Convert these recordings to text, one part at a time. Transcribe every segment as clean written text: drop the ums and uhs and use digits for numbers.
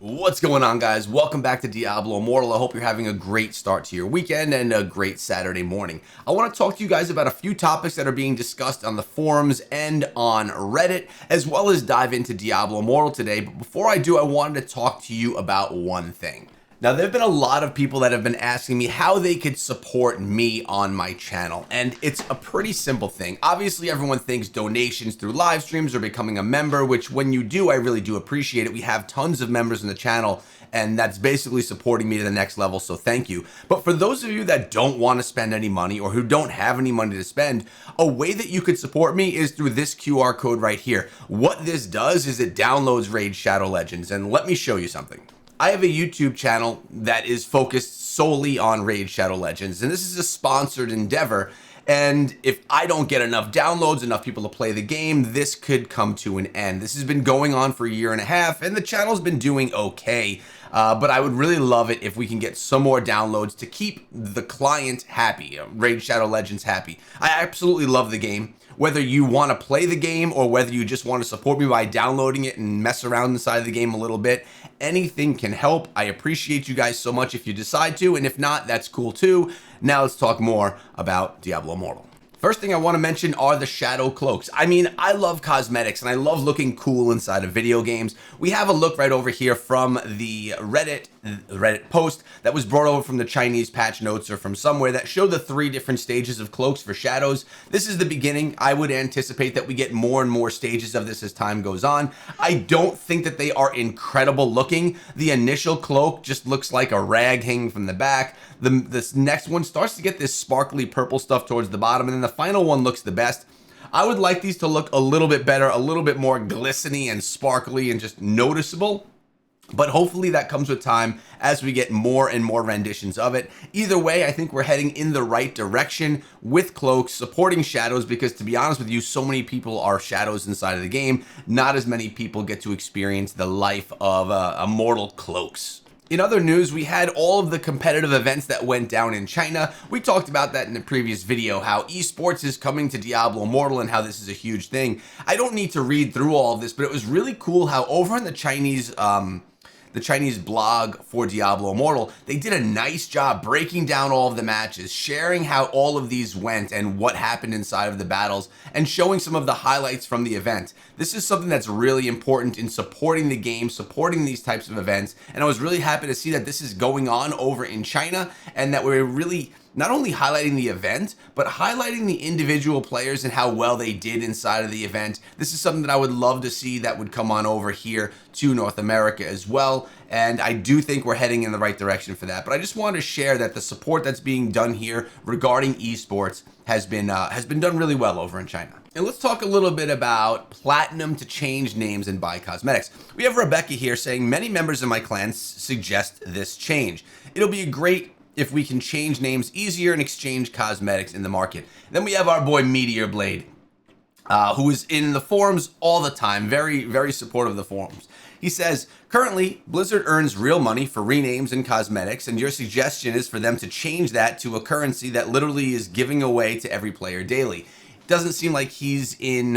What's going on, guys? Welcome back to Diablo Immortal. I hope you're having a great start to your weekend and a great Saturday morning. I want to talk to you guys about a few topics that are being discussed on the forums and on Reddit, as well as dive into Diablo Immortal today. But before I do, I wanted to talk to you about one thing. Now, there have been a lot of people that have been asking me how they could support me on my channel, and it's a pretty simple thing. Obviously, everyone thinks donations through live streams or becoming a member, which when you do, I really do appreciate it. We have tons of members in the channel, and that's basically supporting me to the next level, so thank you. But for those of you that don't want to spend any money or who don't have any money to spend, a way that you could support me is through this QR code right here. What this does is it downloads Raid Shadow Legends, and let me show you something. I have a YouTube channel that is focused solely on Raid Shadow Legends, and this is a sponsored endeavor. And if I don't get enough downloads, enough people to play the game, this could come to an end. This has been going on for a year and a half, and the channel's been doing okay. But I would really love it if we can get some more downloads to keep the client happy, Raid Shadow Legends happy. I absolutely love the game. Whether you want to play the game or whether you just want to support me by downloading it and mess around inside of the game a little bit, anything can help. I appreciate you guys so much if you decide to, and if not, that's cool too. Now let's talk more about Diablo Immortal. First thing I want to mention are the shadow cloaks. I mean, I love cosmetics and I love looking cool inside of video games. We have a look right over here from the Reddit post that was brought over from the Chinese patch notes or from somewhere that showed the 3 different stages of cloaks for shadows. This is the beginning. I would anticipate that we get more and more stages of this as time goes on. I don't think that they are incredible looking. The initial cloak just looks like a rag hanging from the back. This next one starts to get this sparkly purple stuff towards the bottom, and then the final one looks the best. I would like these to look a little bit better, a little bit more glistening and sparkly and just noticeable. But hopefully that comes with time as we get more and more renditions of it. Either way, I think we're heading in the right direction with cloaks, supporting shadows, because to be honest with you, so many people are shadows inside of the game. Not as many people get to experience the life of immortal cloaks. In other news, we had all of the competitive events that went down in China. We talked about that in the previous video, how esports is coming to Diablo Immortal and how this is a huge thing. I don't need to read through all of this, but it was really cool how over in the Chinese blog for Diablo Immortal, they did a nice job breaking down all of the matches, sharing how all of these went and what happened inside of the battles, and showing some of the highlights from the event. This is something that's really important in supporting the game, supporting these types of events, and I was really happy to see that this is going on over in China, and that we're really not only highlighting the event, but highlighting the individual players and how well they did inside of the event. This is something that I would love to see that would come on over here to North America as well. And I do think we're heading in the right direction for that. But I just wanted to share that the support that's being done here regarding esports has been done really well over in China. And let's talk a little bit about platinum to change names and buy cosmetics. We have Rebecca here saying, many members of my clan suggest this change. It'll be great if we can change names easier and exchange cosmetics in the market. And then we have our boy Meteor Blade, who is in the forums all the time, very, very supportive of the forums. He says, currently, Blizzard earns real money for renames and cosmetics, and your suggestion is for them to change that to a currency that literally is giving away to every player daily. It doesn't seem like he's in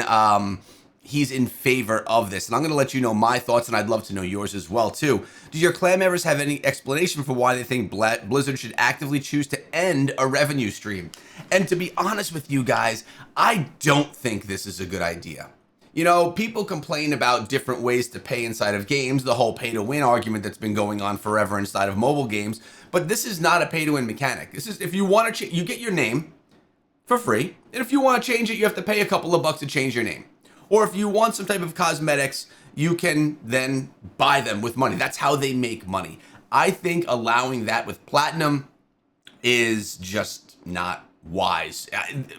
favor of this, and I'm going to let you know my thoughts, and I'd love to know yours as well too. Do your clan members have any explanation for why they think Blizzard should actively choose to end a revenue stream? And to be honest with you guys, I don't think this is a good idea. You know, people complain about different ways to pay inside of games, the whole pay-to-win argument that's been going on forever inside of mobile games, but this is not a pay-to-win mechanic. This is, if you want to, you get your name for free, and if you want to change it, you have to pay a couple of bucks to change your name. Or if you want some type of cosmetics, you can then buy them with money. That's how they make money. I think allowing that with platinum is just not wise.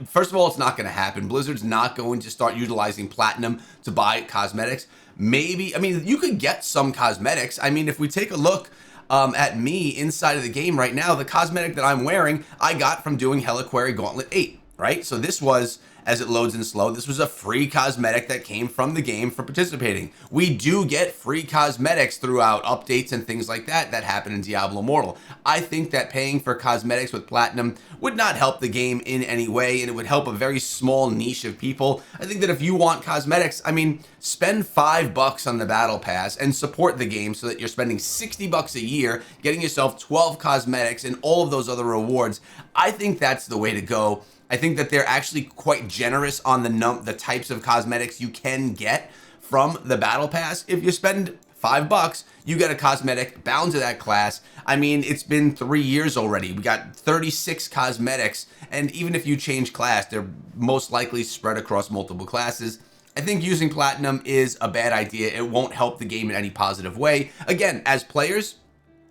First of all, it's not going to happen. Blizzard's not going to start utilizing platinum to buy cosmetics. Maybe, I mean, you could get some cosmetics. I mean, if we take a look at me inside of the game right now, the cosmetic that I'm wearing, I got from doing Heliquary Gauntlet 8, right? So this was as it loads in slow. This was a free cosmetic that came from the game for participating. We do get free cosmetics throughout updates and things like that that happen in Diablo Immortal. I think that paying for cosmetics with platinum would not help the game in any way, and it would help a very small niche of people. I think that if you want cosmetics, I mean, spend $5 on the battle pass and support the game so that you're spending $60 a year, getting yourself 12 cosmetics and all of those other rewards. I think that's the way to go. I think that they're actually quite generous on the types of cosmetics you can get from the battle pass. If you spend $5, you get a cosmetic bound to that class. I mean, it's been 3 years already. We got 36 cosmetics, and even if you change class, they're most likely spread across multiple classes. I think using platinum is a bad idea. It won't help the game in any positive way. Again, as players,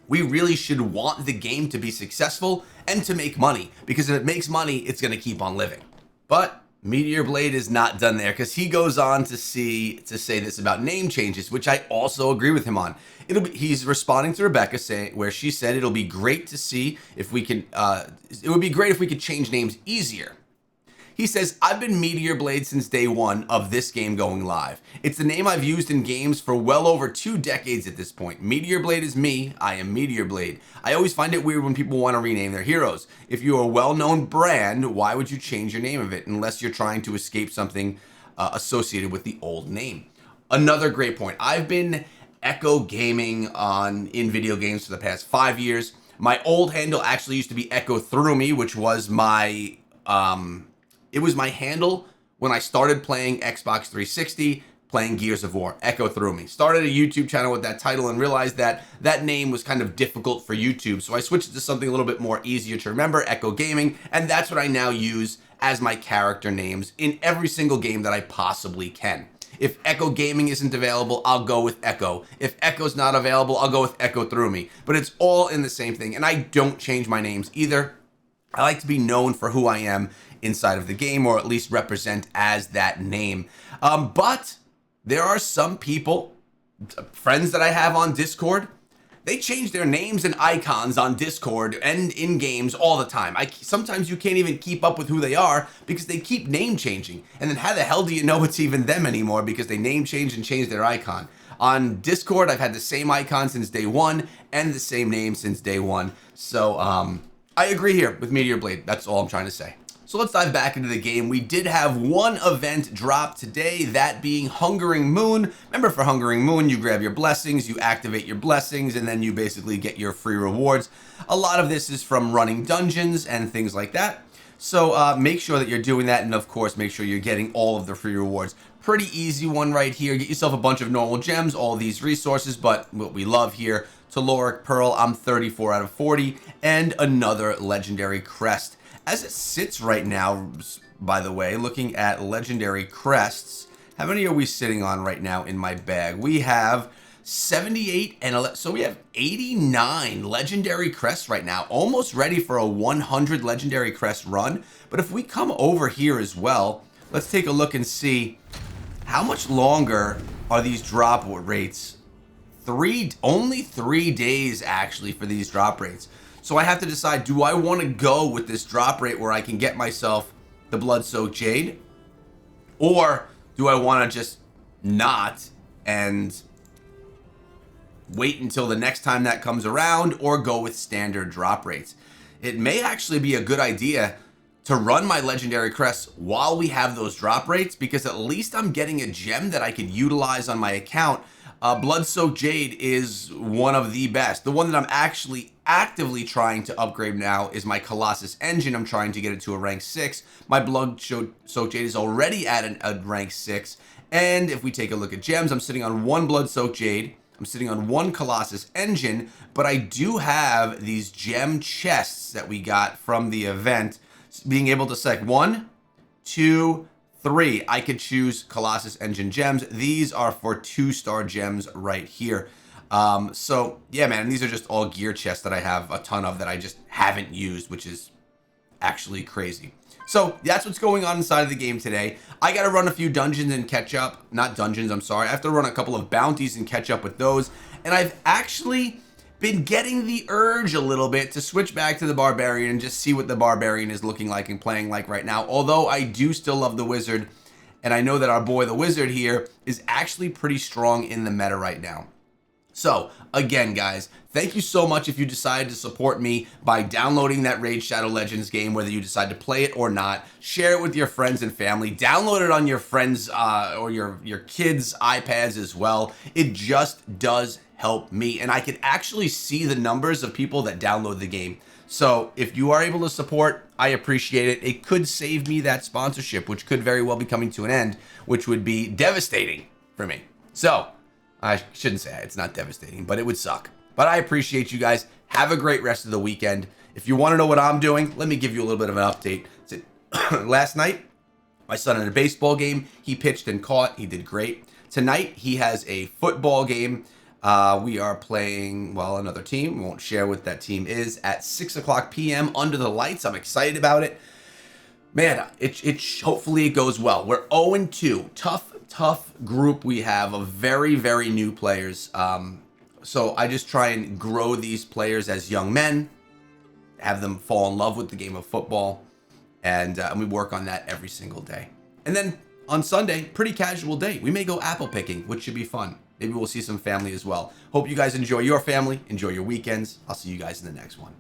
we really should want the game to be successful and to make money, because if it makes money, it's going to keep on living. But Meteor Blade is not done there, because he goes on to say this about name changes, which I also agree with him on. He's responding to Rebecca where she said it'll be great to see if we can. It would be great if we could change names easier. He says, I've been Meteor Blade since day one of this game going live. It's the name I've used in games for well over 2 decades at this point. Meteor Blade is me. I am Meteor Blade. I always find it weird when people want to rename their heroes. If you're a well-known brand, why would you change your name of it unless you're trying to escape something associated with the old name? Another great point. I've been Echo Gaming in video games for the past 5 years. My old handle actually used to be Echo Through Me, which was my it was my handle when I started playing Xbox 360, playing Gears of War. Echo Through Me. Started a YouTube channel with that title and realized that that name was kind of difficult for YouTube, so I switched it to something a little bit more easier to remember, Echo Gaming, and that's what I now use as my character names in every single game that I possibly can. If Echo Gaming isn't available, I'll go with Echo. If Echo's not available, I'll go with Echo Through Me. But it's all in the same thing, and I don't change my names either. I like to be known for who I am inside of the game, or at least represent as that name. But there are some people, friends that I have on Discord, they change their names and icons on Discord and in games all the time. Sometimes you can't even keep up with who they are because they keep name changing. And then how the hell do you know it's even them anymore, because they name change and change their icon? On Discord, I've had the same icon since day one and the same name since day one. So I agree here with Meteor Blade. That's all I'm trying to say. So let's dive back into the game. We did have one event drop today, that being Hungering Moon. Remember, for Hungering Moon, you grab your blessings, you activate your blessings, and then you basically get your free rewards. A lot of this is from running dungeons and things like that. So make sure that you're doing that, and of course, make sure you're getting all of the free rewards. Pretty easy one right here. Get yourself a bunch of normal gems, all these resources, but what we love here, Telluric Pearl, I'm 34 out of 40, and another legendary crest. As it sits right now, by the way, looking at legendary crests, how many are we sitting on right now in my bag? We have 78 and 11, so we have 89 legendary crests right now, almost ready for a 100 legendary crest run. But if we come over here as well, let's take a look and see how much longer are these drop rates. Only 3 days actually for these drop rates. So I have to decide, do I want to go with this drop rate where I can get myself the Blood-Soaked Jade? Or do I want to just not and wait until the next time that comes around, or go with standard drop rates? It may actually be a good idea to run my legendary crests while we have those drop rates, because at least I'm getting a gem that I could utilize on my account. Blood-Soaked Jade is one of the best. The one that I'm actually actively trying to upgrade now is my Colossus Engine. I'm trying to get it to a rank 6. My Blood-Soaked Jade is already at a rank 6. And if we take a look at gems, I'm sitting on 1 Blood-Soaked Jade. I'm sitting on 1 Colossus Engine. But I do have these gem chests that we got from the event, being able to select 1, 2, 3. I could choose Colossus Engine gems. These are for 2-star gems right here. So yeah, man, these are just all gear chests that I have a ton of that I just haven't used, which is actually crazy. So that's what's going on inside of the game today. I got to run a few dungeons and catch up. Not dungeons, I'm sorry. I have to run a couple of bounties and catch up with those. And I've actually been getting the urge a little bit to switch back to the Barbarian and just see what the Barbarian is looking like and playing like right now. Although I do still love the Wizard, and I know that our boy the Wizard here is actually pretty strong in the meta right now. So, again, guys, thank you so much if you decided to support me by downloading that Raid Shadow Legends game, whether you decide to play it or not. Share it with your friends and family. Download it on your friends' or your kids' iPads as well. It just does help me, and I can actually see the numbers of people that download the game. So if you are able to support, I appreciate it. It could save me that sponsorship, which could very well be coming to an end, which would be devastating for me. So I shouldn't say it's not devastating, but it would suck. But I appreciate you guys. Have a great rest of the weekend. If you want to know what I'm doing, let me give you a little bit of an update. Last night, my son had a baseball game. He pitched and caught. He did great. Tonight, he has a football game. We are playing, well, another team. We won't share what that team is at 6 o'clock p.m. under the lights. I'm excited about it. Man, hopefully it goes well. We're 0-2. Tough group we have of very, very new players. So I just try and grow these players as young men, have them fall in love with the game of football, and we work on that every single day. And then on Sunday, pretty casual day. We may go apple picking, which should be fun. Maybe we'll see some family as well. Hope you guys enjoy your family, enjoy your weekends. I'll see you guys in the next one.